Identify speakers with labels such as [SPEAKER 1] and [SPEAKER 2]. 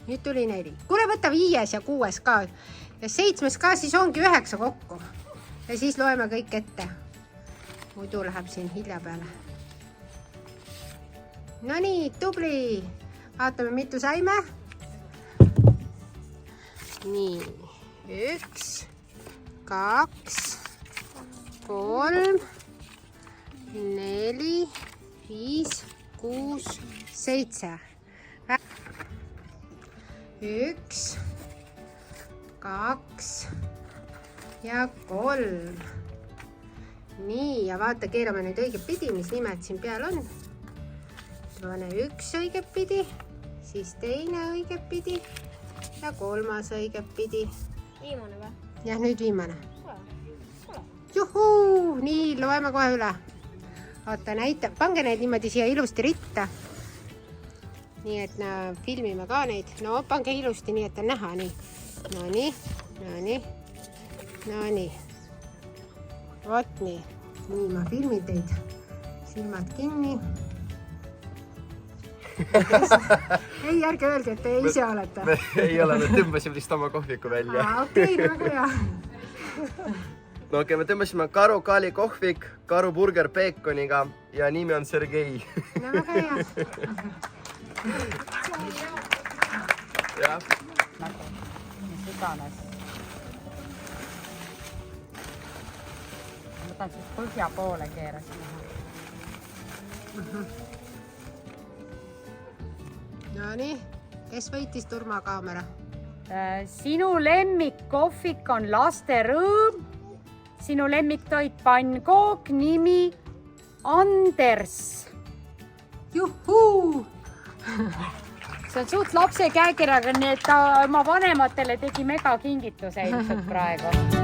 [SPEAKER 1] Nüüd tuli 4. Kuule, võta 5 ja 6 ka. Ja 7 ka, siis ongi 9 kokku. Ja siis loeme kõik ette. Muidu läheb siin hilja peale. No nii, tubli. Vaatame, mitu saime. Nii, 1, 2, 3, 4, 5, 6, 7. 1, 2 ja 3. Nii, ja vaata, keerame nüüd õiget pidi, mis nimed siin peal on. Pane 1 õiget pidi, siis teine õiget pidi ja 3. õiget pidi.
[SPEAKER 2] Viimane või?
[SPEAKER 1] Jah, nüüd viimane. Juhuu! Nii, loeme kohe üle. Vaata, näita, pange need niimoodi siia ilusti ritta. Nii, et filmime ka neid. No, pange ilusti nii, et on näha. Nii. No nii, no nii, no nii. Vot nii. Nii, ma filmin teid. Silmad kinni. Ei, ärge öelge, et te ise olete.
[SPEAKER 3] Me ei ole, me tõmbasime vist oma kohviku välja.
[SPEAKER 1] Okei, väga hea.
[SPEAKER 3] No okei, me tõmbasime Karu Kali kohvik, Karu burger peekoniga ja nimi on Sergei.
[SPEAKER 1] No väga hea.
[SPEAKER 3] Jah.
[SPEAKER 4] Mis iganes. Võtan siis põhja poole keerasin.
[SPEAKER 1] No nii, kes võitis turmakaamera?
[SPEAKER 4] Sinu lemmikkohvik on laste rõõm. Sinu lemmiktoit pannkook, nimi Anders.
[SPEAKER 1] Juhuu!
[SPEAKER 4] See on suht lapse käekirjaga, nii et ta oma vanematele tegi megakingituse ilmselt praegu.